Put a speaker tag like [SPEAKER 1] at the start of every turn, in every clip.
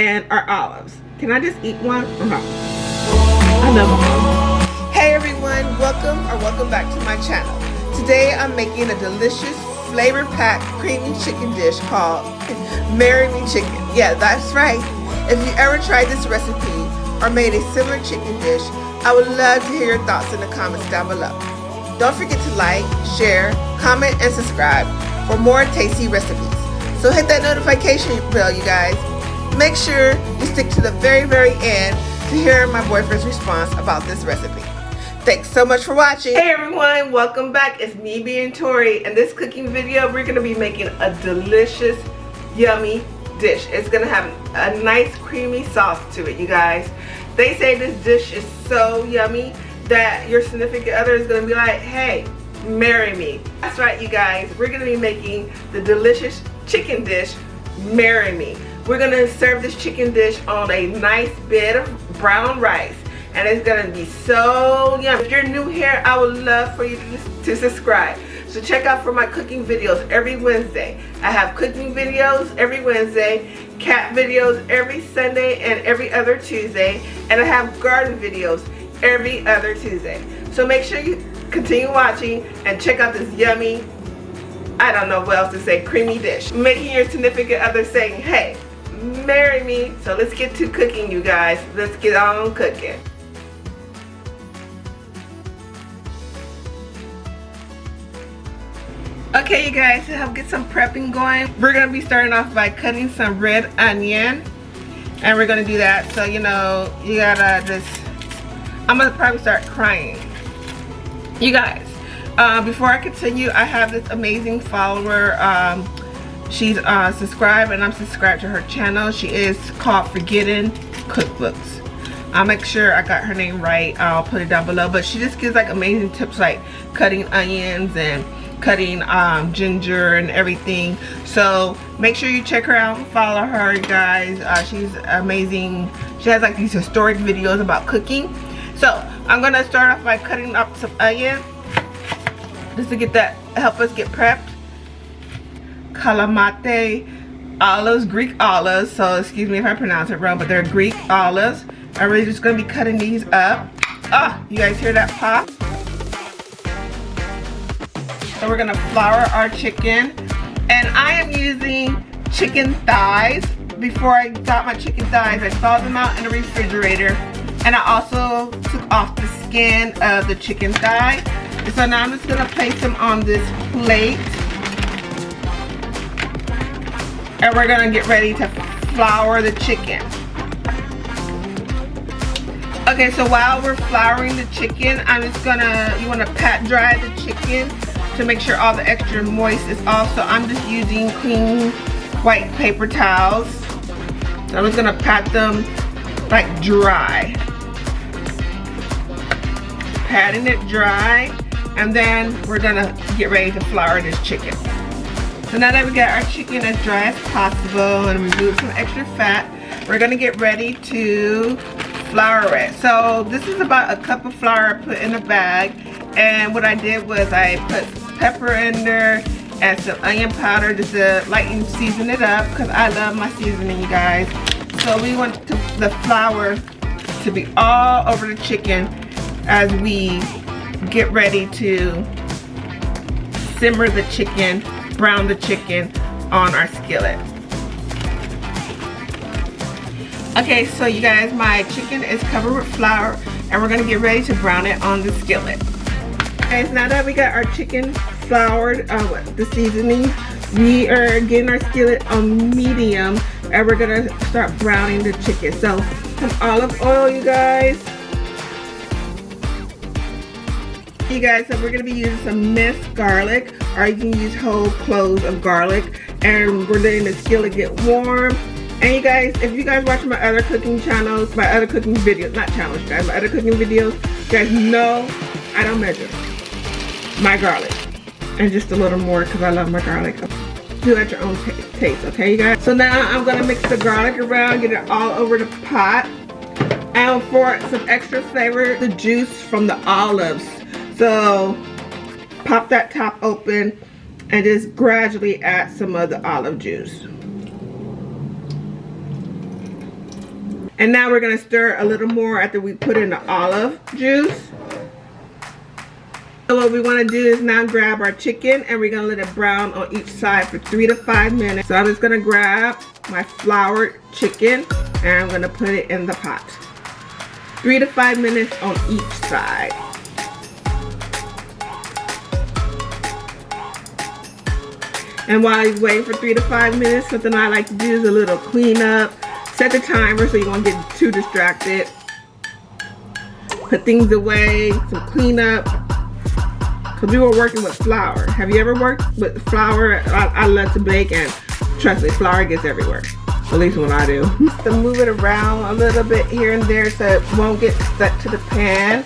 [SPEAKER 1] and our olives. Can I just eat one or no? I love them. Hey everyone, welcome back to my channel. Today I'm making a delicious flavor-packed creamy chicken dish called Marry Me Chicken. Yeah, that's right. If you ever tried this recipe or made a similar chicken dish, I would love to hear your thoughts in the comments down below. Don't forget to like, share, comment, and subscribe for more tasty recipes. So hit that notification bell, you guys. Make sure you stick to the very end to hear my boyfriend's response about this recipe. Thanks so much for watching. Hey everyone, welcome back. It's me being Tori. In this cooking video, we're gonna be making a delicious, yummy dish. It's gonna have a nice creamy sauce to it, you guys. They say this dish is so yummy that your significant other is gonna be like, hey, marry me. That's right, you guys. We're gonna be making the delicious chicken dish, Marry Me. We're gonna serve this chicken dish on a nice bed of brown rice, and it's gonna be so yummy. If you're new here, I would love for you to subscribe. So check out for my cooking videos every Wednesday. I have cooking videos every Wednesday, cat videos every Sunday and every other Tuesday, and I have garden videos every other Tuesday. So make sure you continue watching and check out this yummy, I don't know what else to say, creamy dish. Making your significant other saying, hey, marry me. So let's get to cooking, you guys. Let's get on cooking. Okay, you guys, to help get some prepping going, we're gonna be starting off by cutting some red onion, and we're gonna do that. So you know, you gotta just, I'm gonna probably start crying, you guys. Before I continue, I have this amazing follower. She's subscribed, and I'm subscribed to her channel. She is called Forgetting Cookbooks. I'll make sure I got her name right. I'll put it down below. But she just gives like amazing tips, like cutting onions and cutting ginger and everything. So make sure you check her out and follow her, you guys. She's amazing. She has like these historic videos about cooking. So I'm gonna start off by cutting up some onion, just to get that, help us get prepped. Kalamate olives, Greek olives, so excuse me if I pronounce it wrong, but they're Greek olives. And we're just going to be cutting these up. Ah, you guys hear that pop? So we're going to flour our chicken, and I am using chicken thighs. Before I got my chicken thighs, I thawed them out in the refrigerator, and I also took off the skin of the chicken thigh. And so now I'm just going to place them on this plate. And we're gonna get ready to flour the chicken. Okay, so while we're flouring the chicken, I'm just gonna, you wanna pat dry the chicken to make sure all the extra moist is off. So I'm just using clean white paper towels. So I'm just gonna pat them like dry. Patting it dry, and then we're gonna get ready to flour this chicken. So now that we got our chicken as dry as possible and remove some extra fat, we're gonna get ready to flour it. So this is about a cup of flour I put in a bag, and what I did was I put pepper in there and some onion powder just to lightly season it up, because I love my seasoning, you guys. So we want the flour to be all over the chicken as we get ready to simmer the chicken, brown the chicken on our skillet. Okay, so you guys, my chicken is covered with flour, and we're gonna get ready to brown it on the skillet. Okay, so now that we got our chicken floured, the seasoning, we are getting our skillet on medium, and we're gonna start browning the chicken. So some olive oil, you guys. You guys, so we're gonna be using some minced garlic, or you can use whole cloves of garlic, and we're letting the skillet get warm. And you guys, if you guys watch my other cooking channels, my other cooking videos, not channels guys, my other cooking videos, you guys know I don't measure my garlic, and just a little more because I love my garlic. Do at your own taste, okay you guys? So now I'm gonna mix the garlic around, get it all over the pot, and for some extra flavor, the juice from the olives. So pop that top open and just gradually add some of the olive juice. And now we're gonna stir a little more after we put in the olive juice. So what we wanna do is now grab our chicken and we're gonna let it brown on each side for 3 to 5 minutes. So I'm just gonna grab my floured chicken and I'm gonna put it in the pot. 3 to 5 minutes on each side. And while he's waiting for 3 to 5 minutes, something I like to do is a little cleanup. Set the timer so you won't get too distracted. Put things away, some cleanup. Because we were working with flour. Have you ever worked with flour? I love to bake, and trust me, flour gets everywhere. At least when I do. Just to move it around a little bit here and there so it won't get stuck to the pan.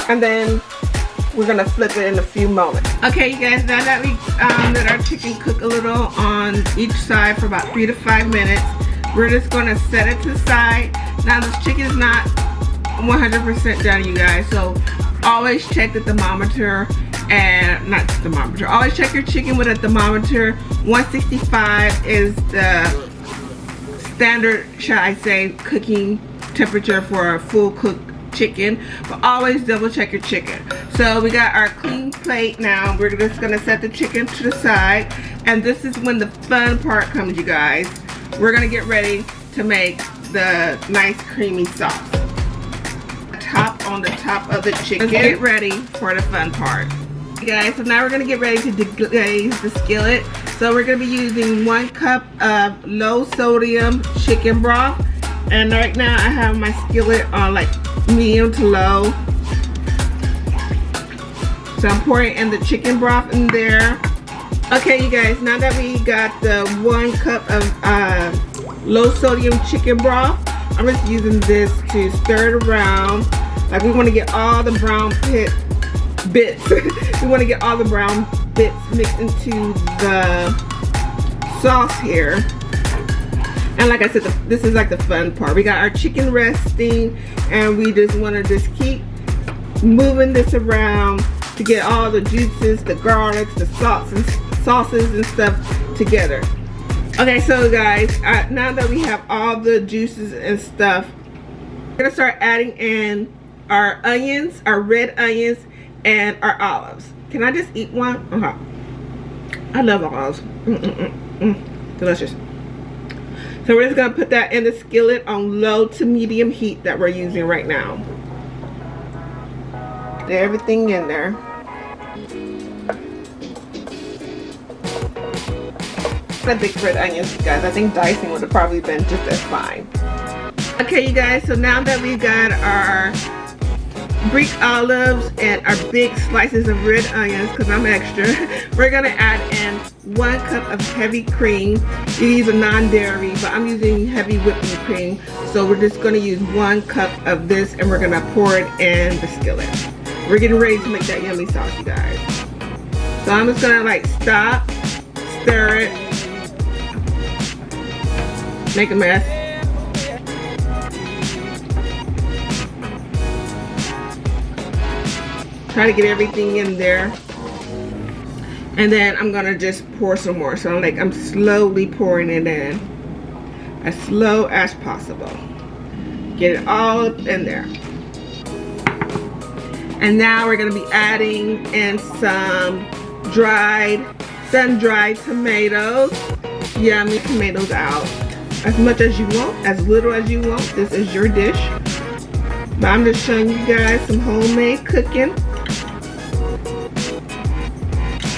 [SPEAKER 1] And then we're gonna flip it in a few moments. Okay, you guys, now that we let our chicken cook a little on each side for about 3 to 5 minutes, we're just gonna set it to the side. Now this chicken is not 100% done, you guys, so always check the thermometer, and not the thermometer. Always check your chicken with a thermometer. 165 is the standard, shall I say, cooking temperature for a full cooked chicken, but always double check your chicken. So we got our clean plate now. We're just gonna set the chicken to the side, and this is when the fun part comes, you guys. We're gonna get ready to make the nice creamy sauce. Top on the top of the chicken. Let's get ready for the fun part. Okay, guys, so now we're gonna get ready to deglaze the skillet. So we're gonna be using 1 cup of low sodium chicken broth. And right now I have my skillet on like medium to low. So I'm pouring in the chicken broth in there. Okay, you guys, now that we got the 1 cup of low sodium chicken broth, I'm just using this to stir it around. Like, we want to get all the brown bits. We want to get all the brown bits mixed into the sauce here. And like I said, this is like the fun part. We got our chicken resting, and we just want to just keep moving this around to get all the juices, the garlics, the sauces and stuff together. Okay, so guys, now that we have all the juices and stuff, we're gonna start adding in our onions, our red onions, and our olives. Can I just eat one? I love olives. Delicious. So we're just gonna put that in the skillet on low to medium heat that we're using right now. Get everything in there. The big red onions, guys. I think dicing would have probably been just as fine. Okay, you guys, so now that we got our Greek olives and our big slices of red onions, because I'm extra, we're gonna add in 1 cup of heavy cream. You use a non-dairy, but I'm using heavy whipping cream. So we're just gonna use 1 cup of this, and we're gonna pour it in the skillet. We're getting ready to make that yummy sauce, you guys. So I'm just gonna like stop, stir it, make a mess. Try to get everything in there. And then I'm gonna just pour some more. So I'm slowly pouring it in. As slow as possible. Get it all in there. And now we're gonna be adding in some sun-dried tomatoes. Yummy tomatoes out. As much as you want, as little as you want. This is your dish. But I'm just showing you guys some homemade cooking.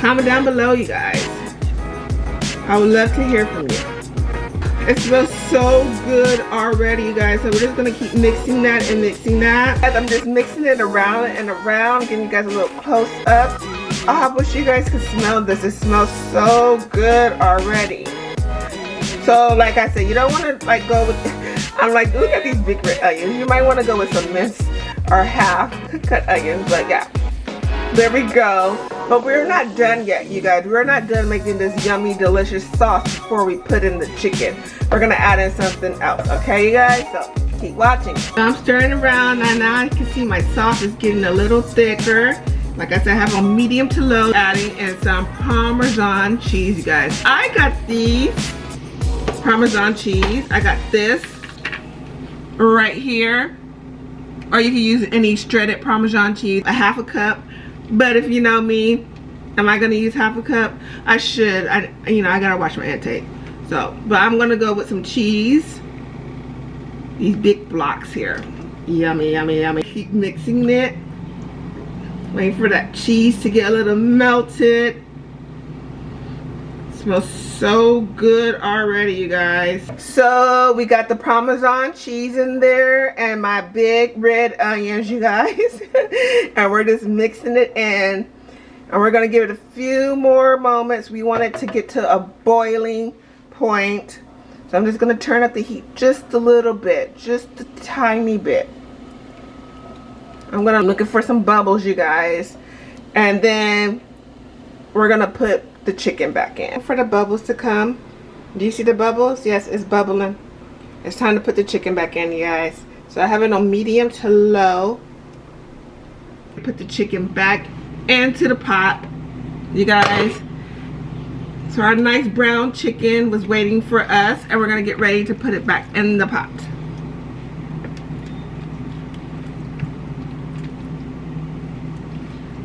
[SPEAKER 1] Comment down below, you guys. I would love to hear from you. It smells so good already, you guys. So we're just gonna keep mixing that and mixing that. As I'm just mixing it around and around, giving you guys a little close up. I wish you guys could smell this. It smells so good already. So like I said, you don't want to like go with, I'm like, look at these big red onions. You might want to go with some minced or half cut onions, but yeah. There we go. But we're not done yet, you guys. We're not done making this yummy, delicious sauce before we put in the chicken. We're gonna add in something else, okay, you guys? So keep watching. I'm stirring around, and now I can see my sauce is getting a little thicker. Like I said, I have on medium to low, adding in some Parmesan cheese, you guys. I got these Parmesan cheese. I got this right here. Or you can use any shredded Parmesan cheese, a half a cup. But if you know me, am I gonna use half a cup? I should. I gotta watch my intake. So, but I'm gonna go with some cheese. These big blocks here. Yummy, yummy, yummy. Keep mixing it. Waiting for that cheese to get a little melted. Smells so good already, you guys. So we got the Parmesan cheese in there and my big red onions, you guys. And we're just mixing it in. And we're gonna give it a few more moments. We want it to get to a boiling point. So I'm just gonna turn up the heat just a little bit, just a tiny bit. I'm looking for some bubbles, you guys. And then we're gonna put the chicken back in. For the bubbles to come. Do you see the bubbles? Yes, it's bubbling. It's time to put the chicken back in, you guys. So I have it on medium to low. Put the chicken back into the pot, you guys. So our nice brown chicken was waiting for us, and we're gonna get ready to put it back in the pot.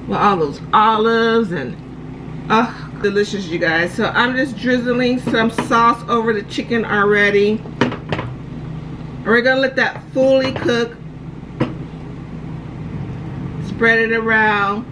[SPEAKER 1] Well, all those olives and delicious, you guys. So I'm just drizzling some sauce over the chicken already. And we're gonna let that fully cook. Spread it around.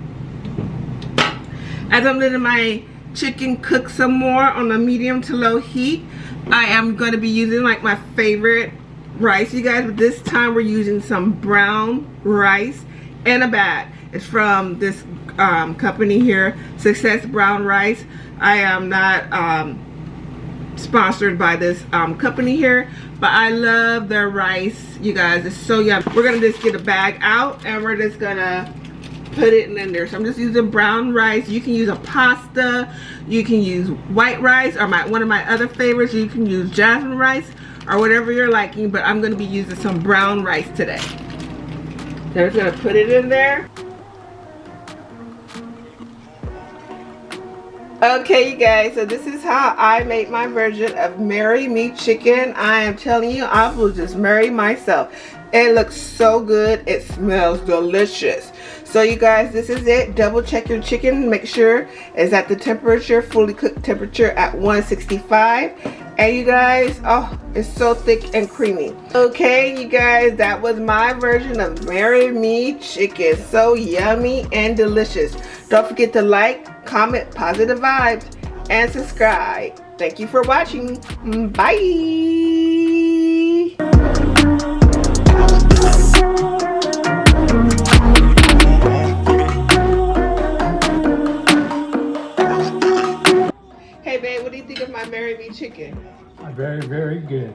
[SPEAKER 1] As I'm letting my chicken cook some more on a medium to low heat, I am going to be using like my favorite rice, you guys. But this time we're using some brown rice in a bag. It's from this company here, Success Brown Rice. I am not sponsored by this company here, but I love their rice, you guys. It's so yummy. We're gonna just get a bag out and we're just gonna put it in there. So I'm just using brown rice. You can use a pasta, you can use white rice, or one of my other favorites, you can use jasmine rice or whatever you're liking, but I'm gonna be using some brown rice today. So I'm just gonna put it in there. Okay, you guys, so this is how I made my version of Marry Me Chicken. I am telling you, I will just marry myself. It looks so good. It smells delicious. So you guys, this is it. Double check your chicken. Make sure it's at the temperature, fully cooked temperature at 165. And you guys, oh, it's so thick and creamy. Okay, you guys, that was my version of Marry Me Chicken. So yummy and delicious. Don't forget to like, comment, positive vibes, and subscribe. Thank you for watching. Bye. Hey babe, what do you think of my Marry Me Chicken?
[SPEAKER 2] Very, very good.